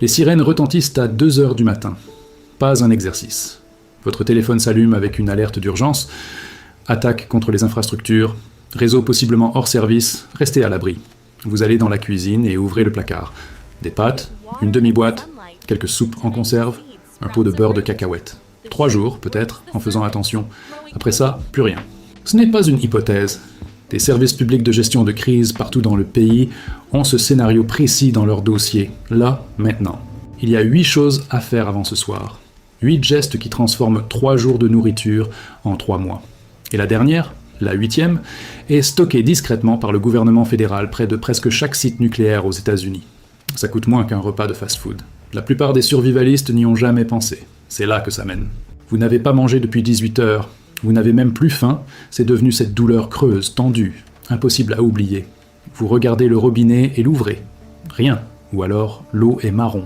Les sirènes retentissent à 2 heures du matin. Pas un exercice. Votre téléphone s'allume avec une alerte d'urgence. Attaque contre les infrastructures. Réseau possiblement hors service. Restez à l'abri. Vous allez dans la cuisine et ouvrez le placard. Des pâtes, une demi-boîte, quelques soupes en conserve, un pot de beurre de cacahuète. 3 jours, peut-être, en faisant attention. Après ça, plus rien. Ce n'est pas une hypothèse. Des services publics de gestion de crise partout dans le pays ont ce scénario précis dans leur dossier, là, maintenant. Il y a 8 choses à faire avant ce soir. 8 gestes qui transforment 3 jours de nourriture en 3 mois. Et la dernière, la 8e, est stockée discrètement par le gouvernement fédéral près de presque chaque site nucléaire aux États-Unis. Ça coûte moins qu'un repas de fast-food. La plupart des survivalistes n'y ont jamais pensé. C'est là que ça mène. Vous n'avez pas mangé depuis 18 heures. Vous n'avez même plus faim, c'est devenu cette douleur creuse, tendue, impossible à oublier. Vous regardez le robinet et l'ouvrez. Rien. Ou alors, l'eau est marron.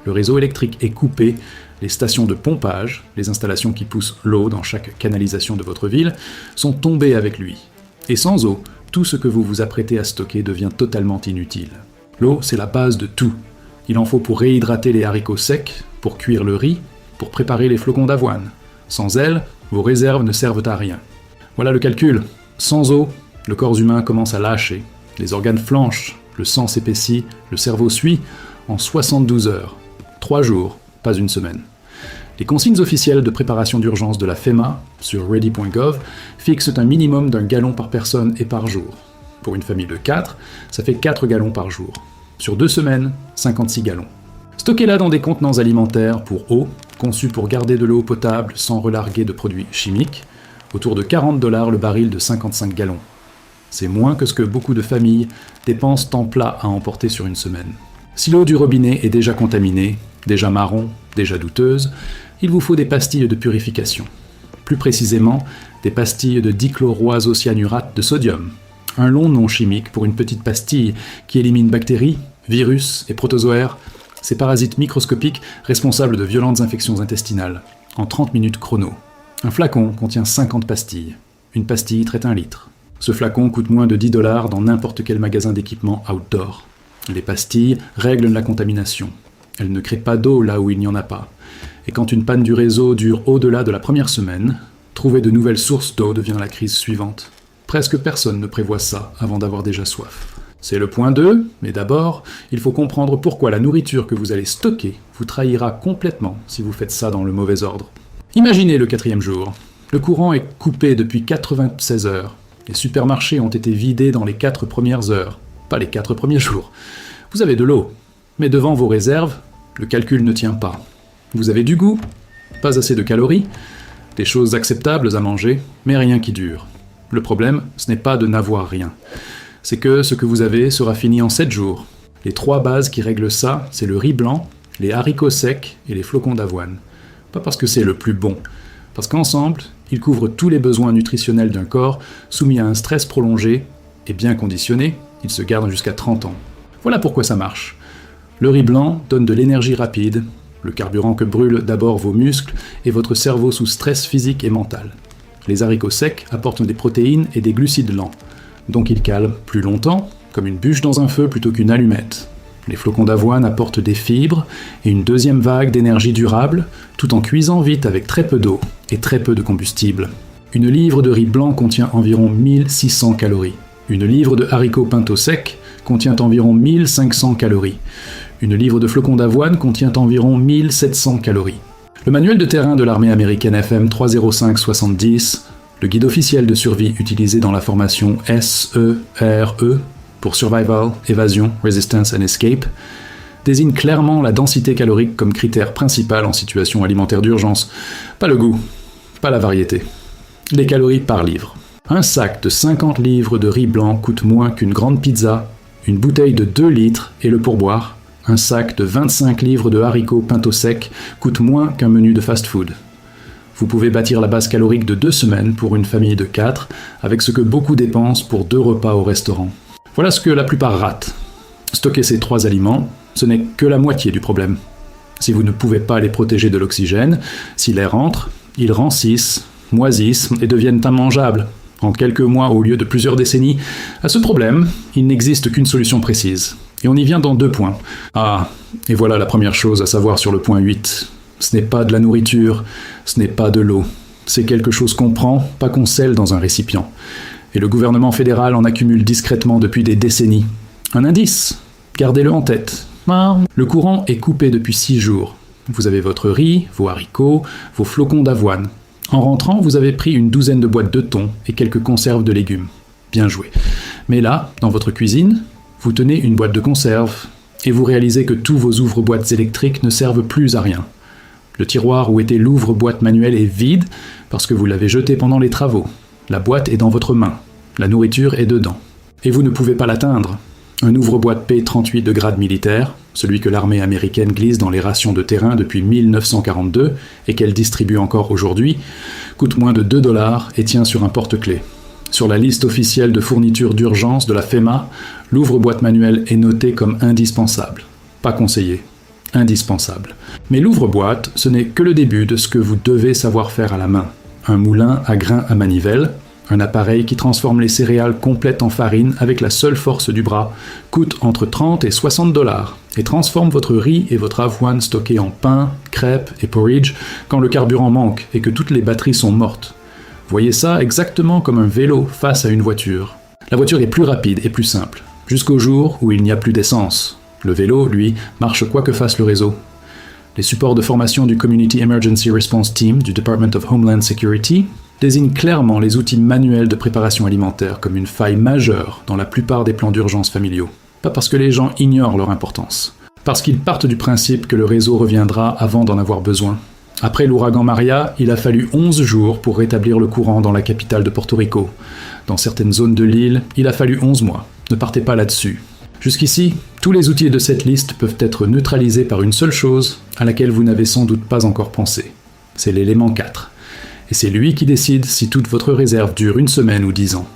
Le réseau électrique est coupé. Les stations de pompage, les installations qui poussent l'eau dans chaque canalisation de votre ville, sont tombées avec lui. Et sans eau, tout ce que vous vous apprêtez à stocker devient totalement inutile. L'eau, c'est la base de tout. Il en faut pour réhydrater les haricots secs, pour cuire le riz, pour préparer les flocons d'avoine. Sans elle, vos réserves ne servent à rien. Voilà le calcul. Sans eau, le corps humain commence à lâcher. Les organes flanchent, le sang s'épaissit, le cerveau suit en 72 heures. 3 jours, pas une semaine. Les consignes officielles de préparation d'urgence de la FEMA, sur ready.gov, fixent un minimum d'1 gallon par personne et par jour. Pour une famille de 4, ça fait 4 gallons par jour. Sur 2 semaines, 56 gallons. Stockez-la dans des contenants alimentaires pour eau, conçus pour garder de l'eau potable sans relarguer de produits chimiques, autour de $40 le baril de 55 gallons. C'est moins que ce que beaucoup de familles dépensent en plats à emporter sur une semaine. Si l'eau du robinet est déjà contaminée, déjà marron, déjà douteuse, il vous faut des pastilles de purification. Plus précisément, des pastilles de dichloroisocyanurate de sodium. Un long nom chimique pour une petite pastille qui élimine bactéries, virus et protozoaires, ces parasites microscopiques responsables de violentes infections intestinales, en 30 minutes chrono. Un flacon contient 50 pastilles. Une pastille traite 1 litre. Ce flacon coûte moins de $10 dans n'importe quel magasin d'équipement outdoor. Les pastilles règlent la contamination. Elles ne créent pas d'eau là où il n'y en a pas. Et quand une panne du réseau dure au-delà de la première semaine, trouver de nouvelles sources d'eau devient la crise suivante. Presque personne ne prévoit ça avant d'avoir déjà soif. C'est le point 2, mais d'abord, il faut comprendre pourquoi la nourriture que vous allez stocker vous trahira complètement si vous faites ça dans le mauvais ordre. Imaginez le 4e jour. Le courant est coupé depuis 96 heures. Les supermarchés ont été vidés dans les 4 premières heures, pas les 4 premiers jours. Vous avez de l'eau, mais devant vos réserves, le calcul ne tient pas. Vous avez du goût, pas assez de calories, des choses acceptables à manger, mais rien qui dure. Le problème, ce n'est pas de n'avoir rien. C'est que ce que vous avez sera fini en 7 jours. Les 3 bases qui règlent ça, c'est le riz blanc, les haricots secs et les flocons d'avoine. Pas parce que c'est le plus bon, parce qu'ensemble, ils couvrent tous les besoins nutritionnels d'un corps soumis à un stress prolongé et bien conditionné, ils se gardent jusqu'à 30 ans. Voilà pourquoi ça marche. Le riz blanc donne de l'énergie rapide, le carburant que brûlent d'abord vos muscles et votre cerveau sous stress physique et mental. Les haricots secs apportent des protéines et des glucides lents. Donc ils calent plus longtemps, comme une bûche dans un feu plutôt qu'une allumette. Les flocons d'avoine apportent des fibres et une deuxième vague d'énergie durable, tout en cuisant vite avec très peu d'eau et très peu de combustible. Une livre de riz blanc contient environ 1600 calories. Une livre de haricots pinto secs contient environ 1500 calories. Une livre de flocons d'avoine contient environ 1700 calories. Le manuel de terrain de l'armée américaine FM 305-70, le guide officiel de survie utilisé dans la formation SERE pour Survival, Evasion, Resistance and Escape, désigne clairement la densité calorique comme critère principal en situation alimentaire d'urgence. Pas le goût, pas la variété. Les calories par livre. Un sac de 50 livres de riz blanc coûte moins qu'une grande pizza, une bouteille de 2 litres et le pourboire. Un sac de 25 livres de haricots pinto secs coûte moins qu'un menu de fast-food. Vous pouvez bâtir la base calorique de 2 semaines pour une famille de 4, avec ce que beaucoup dépensent pour 2 repas au restaurant. Voilà ce que la plupart ratent. Stocker ces 3 aliments, ce n'est que la moitié du problème. Si vous ne pouvez pas les protéger de l'oxygène, si l'air entre, ils rancissent, moisissent et deviennent immangeables. En quelques mois au lieu de plusieurs décennies, à ce problème, il n'existe qu'une solution précise. Et on y vient dans 2 points. Ah, et voilà la première chose à savoir sur le point 8. Ce n'est pas de la nourriture, ce n'est pas de l'eau. C'est quelque chose qu'on prend, pas qu'on scelle dans un récipient. Et le gouvernement fédéral en accumule discrètement depuis des décennies. Un indice, gardez-le en tête. Le courant est coupé depuis 6 jours. Vous avez votre riz, vos haricots, vos flocons d'avoine. En rentrant, vous avez pris une douzaine de boîtes de thon et quelques conserves de légumes. Bien joué. Mais là, dans votre cuisine, vous tenez une boîte de conserve et vous réalisez que tous vos ouvre-boîtes électriques ne servent plus à rien. Le tiroir où était l'ouvre-boîte manuel est vide parce que vous l'avez jeté pendant les travaux. La boîte est dans votre main. La nourriture est dedans. Et vous ne pouvez pas l'atteindre. Un ouvre-boîte P-38 de grade militaire, celui que l'armée américaine glisse dans les rations de terrain depuis 1942 et qu'elle distribue encore aujourd'hui, coûte moins de 2$ et tient sur un porte-clés. Sur la liste officielle de fournitures d'urgence de la FEMA, l'ouvre-boîte manuel est noté comme indispensable. Pas conseillé. Indispensable. Mais l'ouvre-boîte, ce n'est que le début de ce que vous devez savoir faire à la main. Un moulin à grains à manivelle, un appareil qui transforme les céréales complètes en farine avec la seule force du bras, coûte entre 30 et 60$ et transforme votre riz et votre avoine stockés en pain, crêpes et porridge quand le carburant manque et que toutes les batteries sont mortes. Voyez ça exactement comme un vélo face à une voiture. La voiture est plus rapide et plus simple, jusqu'au jour où il n'y a plus d'essence. Le vélo, lui, marche quoi que fasse le réseau. Les supports de formation du Community Emergency Response Team du Department of Homeland Security désignent clairement les outils manuels de préparation alimentaire comme une faille majeure dans la plupart des plans d'urgence familiaux. Pas parce que les gens ignorent leur importance, parce qu'ils partent du principe que le réseau reviendra avant d'en avoir besoin. Après l'ouragan Maria, il a fallu 11 jours pour rétablir le courant dans la capitale de Porto Rico. Dans certaines zones de l'île, il a fallu 11 mois. Ne partez pas là-dessus. Jusqu'ici, tous les outils de cette liste peuvent être neutralisés par une seule chose à laquelle vous n'avez sans doute pas encore pensé. C'est l'élément 4. Et c'est lui qui décide si toute votre réserve dure 1 semaine ou 10 ans.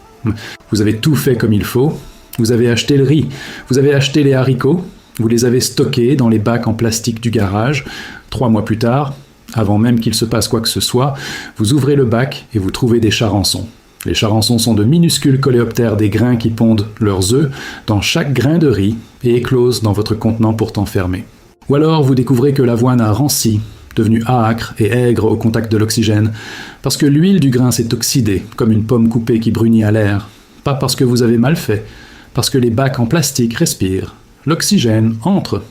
Vous avez tout fait comme il faut. Vous avez acheté le riz, vous avez acheté les haricots, vous les avez stockés dans les bacs en plastique du garage. 3 mois plus tard, avant même qu'il se passe quoi que ce soit, vous ouvrez le bac et vous trouvez des charançons. Les charançons sont de minuscules coléoptères des grains qui pondent leurs œufs dans chaque grain de riz et éclosent dans votre contenant pourtant fermé. Ou alors vous découvrez que l'avoine a ranci, devenue âcre et aigre au contact de l'oxygène, parce que l'huile du grain s'est oxydée, comme une pomme coupée qui brunit à l'air. Pas parce que vous avez mal fait, parce que les bacs en plastique respirent. L'oxygène entre.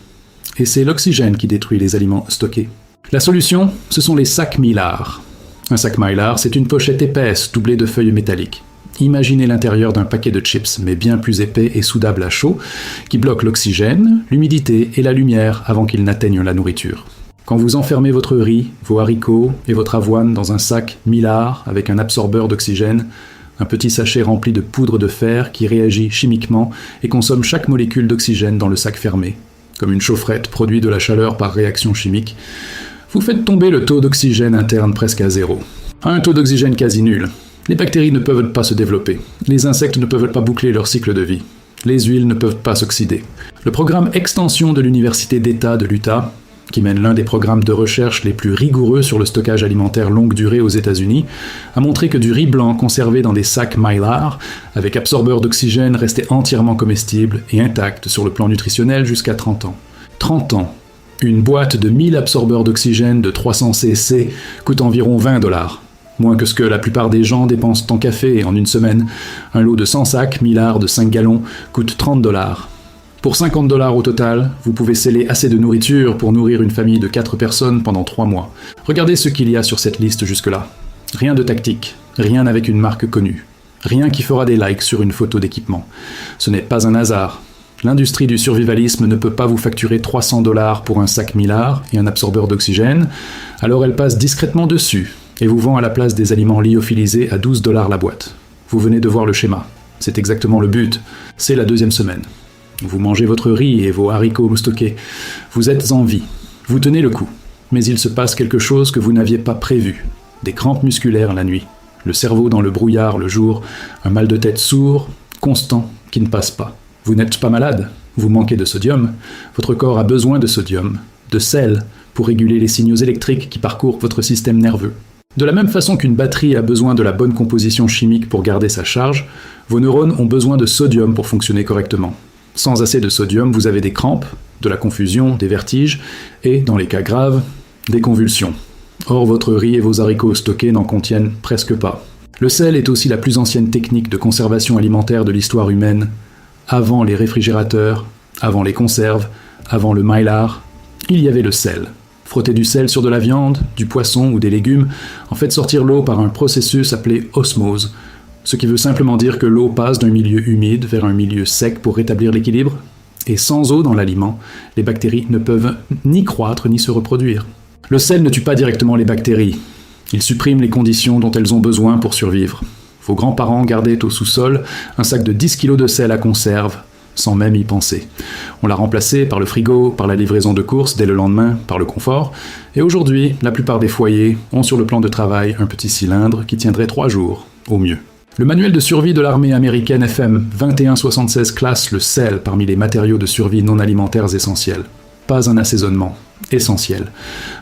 Et c'est l'oxygène qui détruit les aliments stockés. La solution, ce sont les sacs Mylar. Un sac Mylar, c'est une pochette épaisse doublée de feuilles métalliques. Imaginez l'intérieur d'un paquet de chips, mais bien plus épais et soudable à chaud, qui bloque l'oxygène, l'humidité et la lumière avant qu'ils n'atteignent la nourriture. Quand vous enfermez votre riz, vos haricots et votre avoine dans un sac Mylar avec un absorbeur d'oxygène, un petit sachet rempli de poudre de fer qui réagit chimiquement et consomme chaque molécule d'oxygène dans le sac fermé, comme une chaufferette produit de la chaleur par réaction chimique, vous faites tomber le taux d'oxygène interne presque à 0. Un taux d'oxygène quasi nul. Les bactéries ne peuvent pas se développer. Les insectes ne peuvent pas boucler leur cycle de vie. Les huiles ne peuvent pas s'oxyder. Le programme Extension de l'Université d'État de l'Utah, qui mène l'un des programmes de recherche les plus rigoureux sur le stockage alimentaire longue durée aux États-Unis, a montré que du riz blanc conservé dans des sacs Mylar, avec absorbeur d'oxygène, restait entièrement comestible et intact sur le plan nutritionnel jusqu'à 30 ans. 30 ans. Une boîte de 1000 absorbeurs d'oxygène de 300 cc coûte environ $20. Moins que ce que la plupart des gens dépensent en café en 1 semaine. Un lot de 100 sacs Mylar de 5 gallons coûte $30. Pour $50 au total, vous pouvez sceller assez de nourriture pour nourrir une famille de 4 personnes pendant 3 mois. Regardez ce qu'il y a sur cette liste jusque-là. Rien de tactique, rien avec une marque connue. Rien qui fera des likes sur une photo d'équipement. Ce n'est pas un hasard. L'industrie du survivalisme ne peut pas vous facturer $300 pour un sac Mylar et un absorbeur d'oxygène, alors elle passe discrètement dessus et vous vend à la place des aliments lyophilisés à $12 la boîte. Vous venez de voir le schéma. C'est exactement le but. C'est la 2e semaine. Vous mangez votre riz et vos haricots stockés. Vous êtes en vie. Vous tenez le coup. Mais il se passe quelque chose que vous n'aviez pas prévu. Des crampes musculaires la nuit. Le cerveau dans le brouillard le jour. Un mal de tête sourd, constant, qui ne passe pas. Vous n'êtes pas malade, vous manquez de sodium, votre corps a besoin de sodium, de sel, pour réguler les signaux électriques qui parcourent votre système nerveux. De la même façon qu'une batterie a besoin de la bonne composition chimique pour garder sa charge, vos neurones ont besoin de sodium pour fonctionner correctement. Sans assez de sodium, vous avez des crampes, de la confusion, des vertiges et, dans les cas graves, des convulsions. Or, votre riz et vos haricots stockés n'en contiennent presque pas. Le sel est aussi la plus ancienne technique de conservation alimentaire de l'histoire humaine. Avant les réfrigérateurs, avant les conserves, avant le mylar, il y avait le sel. Frotter du sel sur de la viande, du poisson ou des légumes en fait sortir l'eau par un processus appelé osmose, ce qui veut simplement dire que l'eau passe d'un milieu humide vers un milieu sec pour rétablir l'équilibre, et sans eau dans l'aliment, les bactéries ne peuvent ni croître ni se reproduire. Le sel ne tue pas directement les bactéries, il supprime les conditions dont elles ont besoin pour survivre. Vos grands-parents gardaient au sous-sol un sac de 10 kg de sel à conserve, sans même y penser. On l'a remplacé par le frigo, par la livraison de courses dès le lendemain, par le confort, et aujourd'hui, la plupart des foyers ont sur le plan de travail un petit cylindre qui tiendrait 3 jours, au mieux. Le manuel de survie de l'armée américaine FM 2176 classe le sel parmi les matériaux de survie non alimentaires essentiels. Pas un assaisonnement, essentiel.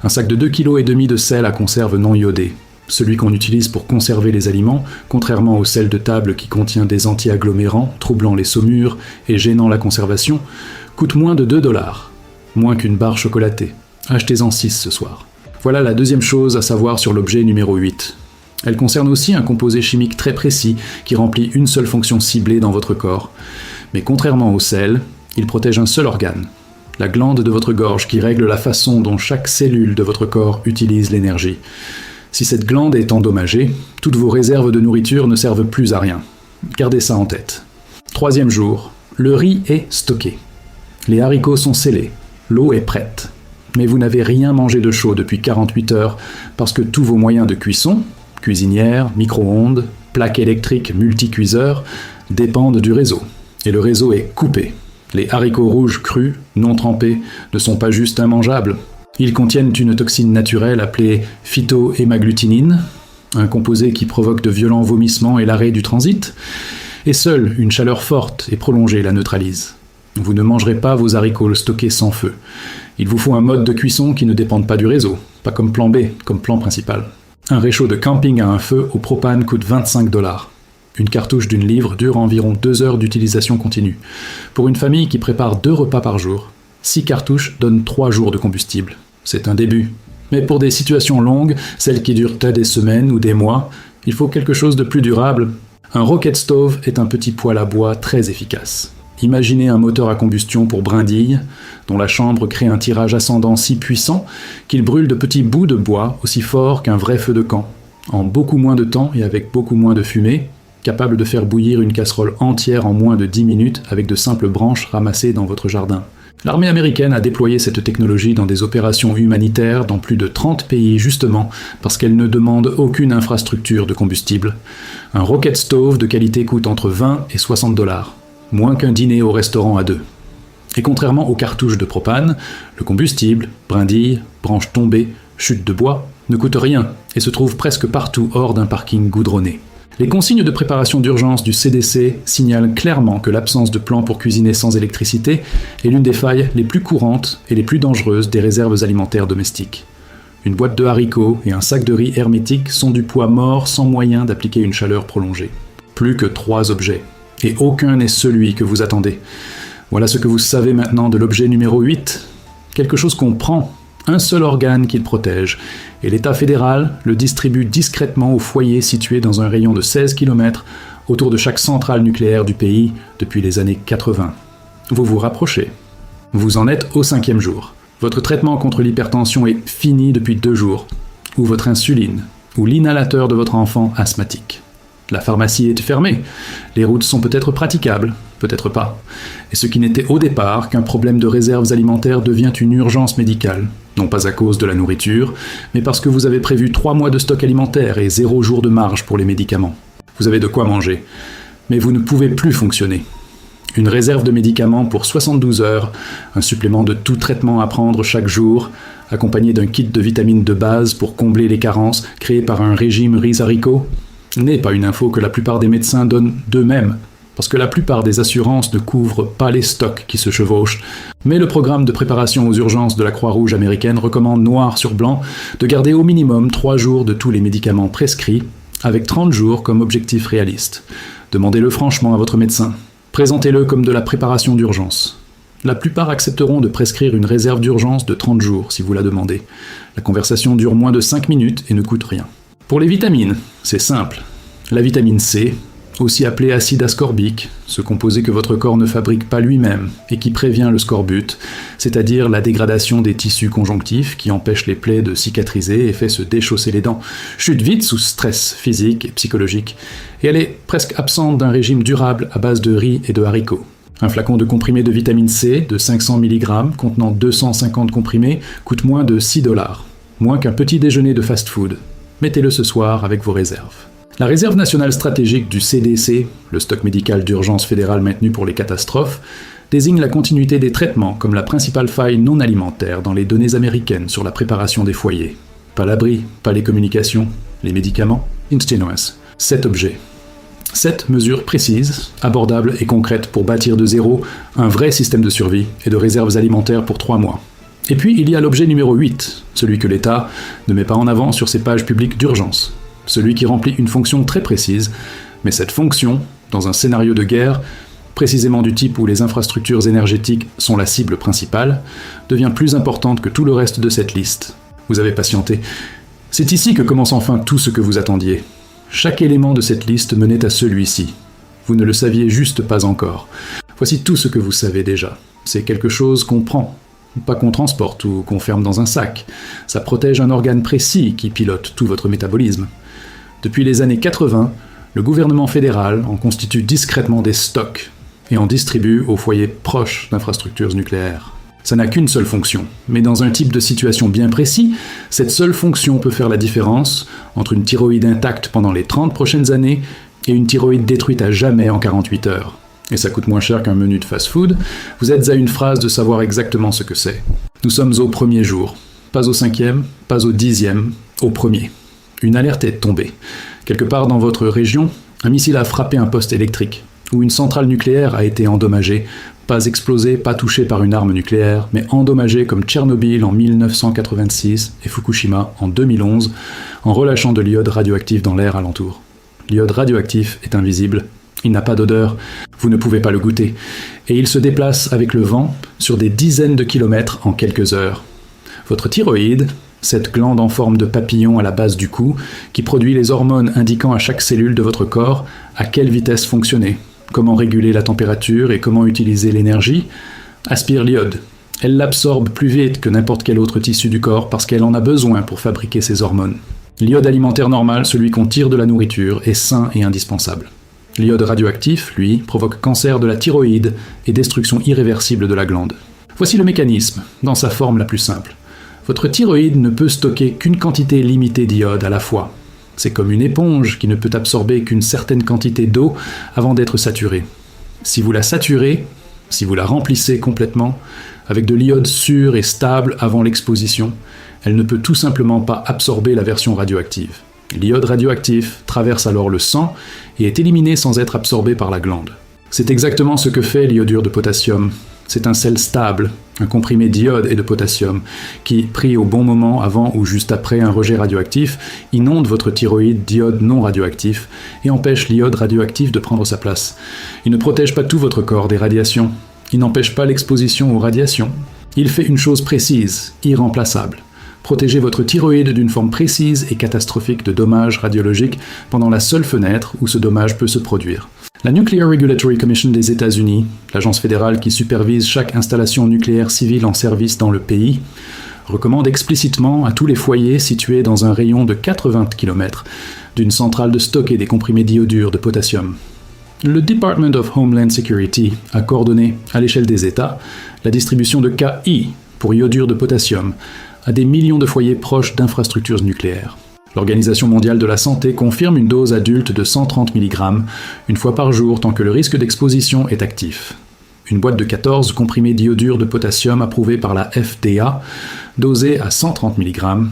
Un sac de 2,5 kg de sel à conserve non iodé. Celui qu'on utilise pour conserver les aliments, contrairement au sel de table qui contient des anti-agglomérants, troublant les saumures et gênant la conservation, coûte moins de 2 $, moins qu'une barre chocolatée. Achetez-en 6 ce soir. Voilà la deuxième chose à savoir sur l'objet numéro 8. Elle concerne aussi un composé chimique très précis qui remplit une seule fonction ciblée dans votre corps. Mais contrairement au sel, il protège un seul organe, la glande de votre gorge qui règle la façon dont chaque cellule de votre corps utilise l'énergie. Si cette glande est endommagée, toutes vos réserves de nourriture ne servent plus à rien. Gardez ça en tête. 3e jour, le riz est stocké. Les haricots sont scellés. L'eau est prête. Mais vous n'avez rien mangé de chaud depuis 48 heures parce que tous vos moyens de cuisson, cuisinière, micro-ondes, plaques électriques multicuiseurs, dépendent du réseau. Et le réseau est coupé. Les haricots rouges crus, non trempés, ne sont pas juste immangeables. Ils contiennent une toxine naturelle appelée phytohémagglutinine, un composé qui provoque de violents vomissements et l'arrêt du transit, et seule une chaleur forte et prolongée la neutralise. Vous ne mangerez pas vos haricots stockés sans feu. Il vous faut un mode de cuisson qui ne dépende pas du réseau, pas comme plan B, comme plan principal. Un réchaud de camping à un feu au propane coûte 25 $. Une cartouche d'1 livre dure environ 2 heures d'utilisation continue. Pour une famille qui prépare 2 repas par jour, 6 cartouches donnent 3 jours de combustible. C'est un début. Mais pour des situations longues, celles qui durent des semaines ou des mois, il faut quelque chose de plus durable. Un rocket stove est un petit poêle à bois très efficace. Imaginez un moteur à combustion pour brindilles, dont la chambre crée un tirage ascendant si puissant qu'il brûle de petits bouts de bois aussi forts qu'un vrai feu de camp, en beaucoup moins de temps et avec beaucoup moins de fumée, capable de faire bouillir une casserole entière en moins de 10 minutes avec de simples branches ramassées dans votre jardin. L'armée américaine a déployé cette technologie dans des opérations humanitaires dans plus de 30 pays justement parce qu'elle ne demande aucune infrastructure de combustible. Un rocket stove de qualité coûte entre 20 et 60 $, moins qu'un dîner au restaurant à 2. Et contrairement aux cartouches de propane, le combustible, brindilles, branches tombées, chutes de bois, ne coûte rien et se trouve presque partout hors d'un parking goudronné. Les consignes de préparation d'urgence du CDC signalent clairement que l'absence de plan pour cuisiner sans électricité est l'une des failles les plus courantes et les plus dangereuses des réserves alimentaires domestiques. Une boîte de haricots et un sac de riz hermétique sont du poids mort sans moyen d'appliquer une chaleur prolongée. Plus que 3 objets. Et aucun n'est celui que vous attendez. Voilà ce que vous savez maintenant de l'objet numéro 8. Quelque chose qu'on prend, un seul organe qu'il protège, et l'État fédéral le distribue discrètement aux foyers situés dans un rayon de 16 km autour de chaque centrale nucléaire du pays depuis les années 80. Vous vous rapprochez. Vous en êtes au 5e jour. Votre traitement contre l'hypertension est fini depuis 2 jours, ou votre insuline, ou l'inhalateur de votre enfant asthmatique. La pharmacie est fermée, les routes sont peut-être praticables, peut-être pas. Et ce qui n'était au départ qu'un problème de réserves alimentaires devient une urgence médicale, non pas à cause de la nourriture, mais parce que vous avez prévu 3 mois de stock alimentaire et 0 jour de marge pour les médicaments. Vous avez de quoi manger, mais vous ne pouvez plus fonctionner. Une réserve de médicaments pour 72 heures, un supplément de tout traitement à prendre chaque jour, accompagné d'un kit de vitamines de base pour combler les carences créées par un régime riz-haricots, n'est pas une info que la plupart des médecins donnent d'eux-mêmes, parce que la plupart des assurances ne couvrent pas les stocks qui se chevauchent, mais le programme de préparation aux urgences de la Croix-Rouge américaine recommande noir sur blanc de garder au minimum 3 jours de tous les médicaments prescrits, avec 30 jours comme objectif réaliste. Demandez-le franchement à votre médecin. Présentez-le comme de la préparation d'urgence. La plupart accepteront de prescrire une réserve d'urgence de 30 jours si vous la demandez. La conversation dure moins de 5 minutes et ne coûte rien. Pour les vitamines, c'est simple. La vitamine C, aussi appelée acide ascorbique, ce composé que votre corps ne fabrique pas lui-même et qui prévient le scorbut, c'est-à-dire la dégradation des tissus conjonctifs qui empêche les plaies de cicatriser et fait se déchausser les dents, chute vite sous stress physique et psychologique, et elle est presque absente d'un régime durable à base de riz et de haricots. Un flacon de comprimé de vitamine C de 500 mg contenant 250 comprimés coûte moins de 6 $, moins qu'un petit déjeuner de fast-food. Mettez-le ce soir avec vos réserves. La réserve nationale stratégique du CDC, le stock médical d'urgence fédéral maintenu pour les catastrophes, désigne la continuité des traitements comme la principale faille non alimentaire dans les données américaines sur la préparation des foyers. Pas l'abri, pas les communications, les médicaments, instenuous. 7 objets. 7 mesures précises, abordables et concrètes pour bâtir de zéro un vrai système de survie et de réserves alimentaires pour 3 mois. Et puis il y a l'objet numéro 8, celui que l'État ne met pas en avant sur ses pages publiques d'urgence. Celui qui remplit une fonction très précise, mais cette fonction, dans un scénario de guerre, précisément du type où les infrastructures énergétiques sont la cible principale, devient plus importante que tout le reste de cette liste. Vous avez patienté. C'est ici que commence enfin tout ce que vous attendiez. Chaque élément de cette liste menait à celui-ci. Vous ne le saviez juste pas encore. Voici tout ce que vous savez déjà. C'est quelque chose qu'on prend, pas qu'on transporte ou qu'on ferme dans un sac. Ça protège un organe précis qui pilote tout votre métabolisme. Depuis les années 80, le gouvernement fédéral en constitue discrètement des stocks et en distribue aux foyers proches d'infrastructures nucléaires. Ça n'a qu'une seule fonction, mais dans un type de situation bien précis, cette seule fonction peut faire la différence entre une thyroïde intacte pendant les 30 prochaines années et une thyroïde détruite à jamais en 48 heures. Et ça coûte moins cher qu'un menu de fast-food, vous êtes à une phrase de savoir exactement ce que c'est. Nous sommes au premier jour, pas au 5e, pas au 10e, au premier. Une alerte est tombée. Quelque part dans votre région, un missile a frappé un poste électrique, ou une centrale nucléaire a été endommagée, pas explosée, pas touchée par une arme nucléaire, mais endommagée comme Tchernobyl en 1986 et Fukushima en 2011, en relâchant de l'iode radioactif dans l'air alentour. L'iode radioactif est invisible, il n'a pas d'odeur, vous ne pouvez pas le goûter, et il se déplace avec le vent sur des dizaines de kilomètres en quelques heures. Votre thyroïde, cette glande en forme de papillon à la base du cou, qui produit les hormones indiquant à chaque cellule de votre corps à quelle vitesse fonctionner, comment réguler la température et comment utiliser l'énergie, aspire l'iode. Elle l'absorbe plus vite que n'importe quel autre tissu du corps parce qu'elle en a besoin pour fabriquer ses hormones. L'iode alimentaire normal, celui qu'on tire de la nourriture, est sain et indispensable. L'iode radioactif, lui, provoque cancer de la thyroïde et destruction irréversible de la glande. Voici le mécanisme, dans sa forme la plus simple. Votre thyroïde ne peut stocker qu'une quantité limitée d'iode à la fois. C'est comme une éponge qui ne peut absorber qu'une certaine quantité d'eau avant d'être saturée. Si vous la saturez, si vous la remplissez complètement, avec de l'iode sûr et stable avant l'exposition, elle ne peut tout simplement pas absorber la version radioactive. L'iode radioactif traverse alors le sang et est éliminé sans être absorbé par la glande. C'est exactement ce que fait l'iodure de potassium. C'est un sel stable, un comprimé d'iode et de potassium, qui, pris au bon moment avant ou juste après un rejet radioactif, inonde votre thyroïde d'iode non radioactif et empêche l'iode radioactif de prendre sa place. Il ne protège pas tout votre corps des radiations. Il n'empêche pas l'exposition aux radiations. Il fait une chose précise, irremplaçable. Protéger votre thyroïde d'une forme précise et catastrophique de dommages radiologiques pendant la seule fenêtre où ce dommage peut se produire. La Nuclear Regulatory Commission des États-Unis, l'agence fédérale qui supervise chaque installation nucléaire civile en service dans le pays, recommande explicitement à tous les foyers situés dans un rayon de 80 km d'une centrale de stocker des comprimés d'iodure de potassium. Le Department of Homeland Security a coordonné, à l'échelle des États, la distribution de KI pour iodure de potassium à des millions de foyers proches d'infrastructures nucléaires. L'Organisation mondiale de la santé confirme une dose adulte de 130 mg une fois par jour tant que le risque d'exposition est actif. Une boîte de 14 comprimés d'iodure de potassium approuvée par la FDA, dosée à 130 mg,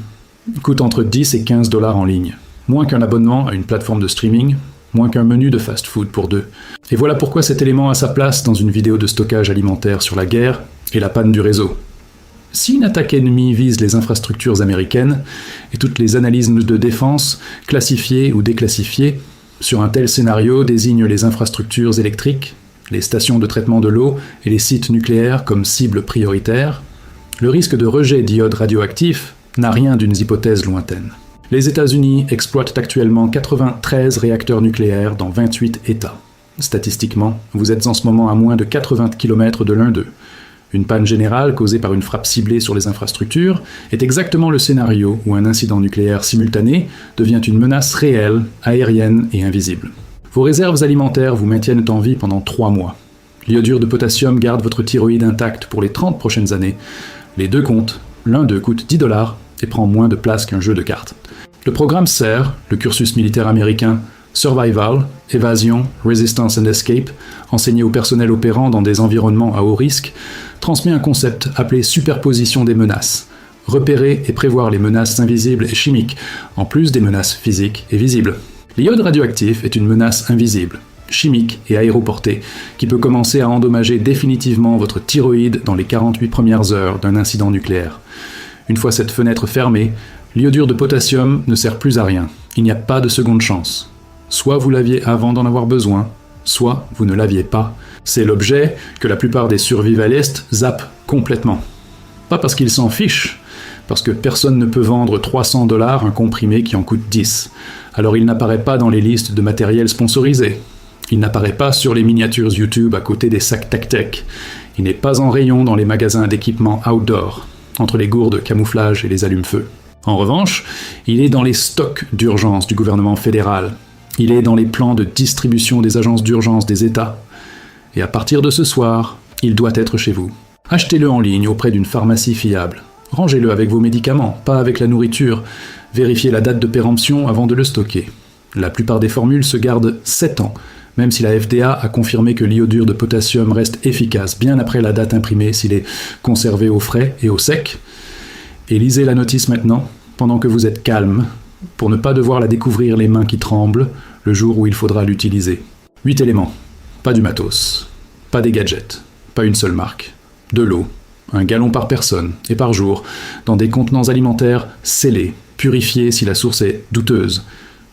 coûte entre 10 et 15 $ en ligne. Moins qu'un abonnement à une plateforme de streaming, moins qu'un menu de fast-food pour deux. Et voilà pourquoi cet élément a sa place dans une vidéo de stockage alimentaire sur la guerre et la panne du réseau. Si une attaque ennemie vise les infrastructures américaines, et toutes les analyses de défense, classifiées ou déclassifiées, sur un tel scénario désignent les infrastructures électriques, les stations de traitement de l'eau et les sites nucléaires comme cibles prioritaires, le risque de rejet d'iode radioactif n'a rien d'une hypothèse lointaine. Les États-Unis exploitent actuellement 93 réacteurs nucléaires dans 28 États. Statistiquement, vous êtes en ce moment à moins de 80 km de l'un d'eux. Une panne générale causée par une frappe ciblée sur les infrastructures est exactement le scénario où un incident nucléaire simultané devient une menace réelle, aérienne et invisible. Vos réserves alimentaires vous maintiennent en vie pendant 3 mois. L'iodure de potassium garde votre thyroïde intacte pour les 30 prochaines années. Les deux comptent, l'un d'eux coûte $10 et prend moins de place qu'un jeu de cartes. Le programme SERE, le cursus militaire américain, Survival, Évasion, Resistance and Escape, enseigné au personnel opérant dans des environnements à haut risque, transmet un concept appelé superposition des menaces. Repérer et prévoir les menaces invisibles et chimiques, en plus des menaces physiques et visibles. L'iode radioactif est une menace invisible, chimique et aéroportée, qui peut commencer à endommager définitivement votre thyroïde dans les 48 premières heures d'un incident nucléaire. Une fois cette fenêtre fermée, l'iodure de potassium ne sert plus à rien. Il n'y a pas de seconde chance. Soit vous l'aviez avant d'en avoir besoin, soit vous ne l'aviez pas. C'est l'objet que la plupart des survivalistes zappent complètement. Pas parce qu'ils s'en fichent, parce que personne ne peut vendre $300 un comprimé qui en coûte 10. Alors il n'apparaît pas dans les listes de matériel sponsorisé. Il n'apparaît pas sur les miniatures YouTube à côté des sacs Tac-Tec. Il n'est pas en rayon dans les magasins d'équipements outdoor, entre les gourdes camouflage et les allumes-feu. En revanche, il est dans les stocks d'urgence du gouvernement fédéral. Il est dans les plans de distribution des agences d'urgence des États. Et à partir de ce soir, il doit être chez vous. Achetez-le en ligne auprès d'une pharmacie fiable. Rangez-le avec vos médicaments, pas avec la nourriture. Vérifiez la date de péremption avant de le stocker. La plupart des formules se gardent 7 ans, même si la FDA a confirmé que l'iodure de potassium reste efficace bien après la date imprimée s'il est conservé au frais et au sec. Et lisez la notice maintenant, pendant que vous êtes calme, pour ne pas devoir la découvrir les mains qui tremblent le jour où il faudra l'utiliser. 8 éléments. Pas du matos. Pas des gadgets. Pas une seule marque. De l'eau. 1 gallon par personne et par jour, dans des contenants alimentaires scellés, purifiés si la source est douteuse.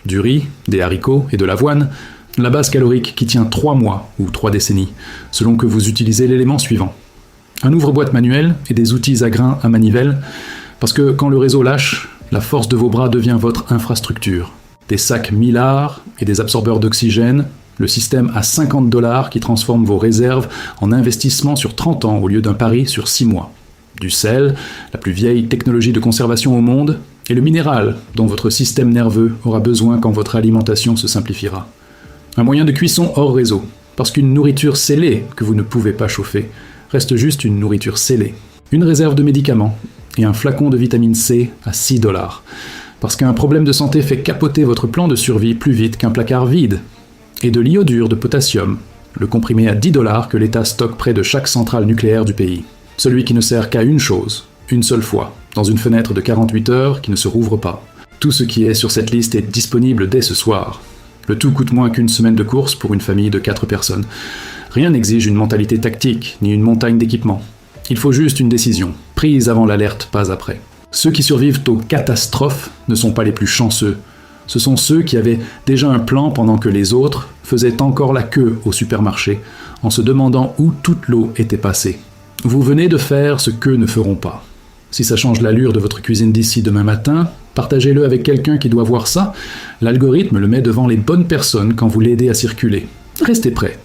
Du riz, des haricots et de l'avoine, la base calorique qui tient 3 mois ou 3 décennies, selon que vous utilisez l'élément suivant. Un ouvre-boîte manuel et des outils à grains à manivelle, parce que quand le réseau lâche, la force de vos bras devient votre infrastructure. Des sacs Mylar et des absorbeurs d'oxygène, le système à $50 qui transforme vos réserves en investissement sur 30 ans au lieu d'un pari sur 6 mois. Du sel, la plus vieille technologie de conservation au monde, et le minéral dont votre système nerveux aura besoin quand votre alimentation se simplifiera. Un moyen de cuisson hors réseau, parce qu'une nourriture scellée que vous ne pouvez pas chauffer reste juste une nourriture scellée. Une réserve de médicaments et un flacon de vitamine C à $6. Parce qu'un problème de santé fait capoter votre plan de survie plus vite qu'un placard vide. Et de l'iodure de potassium, le comprimé à $10 que l'État stocke près de chaque centrale nucléaire du pays. Celui qui ne sert qu'à une chose, une seule fois, dans une fenêtre de 48 heures qui ne se rouvre pas. Tout ce qui est sur cette liste est disponible dès ce soir. Le tout coûte moins qu'une semaine de course pour une famille de 4 personnes. Rien n'exige une mentalité tactique, ni une montagne d'équipements. Il faut juste une décision, prise avant l'alerte, pas après. Ceux qui survivent aux catastrophes ne sont pas les plus chanceux. Ce sont ceux qui avaient déjà un plan pendant que les autres faisaient encore la queue au supermarché, en se demandant où toute l'eau était passée. Vous venez de faire ce qu'eux ne feront pas. Si ça change l'allure de votre cuisine d'ici demain matin, partagez-le avec quelqu'un qui doit voir ça. L'algorithme le met devant les bonnes personnes quand vous l'aidez à circuler. Restez prêts.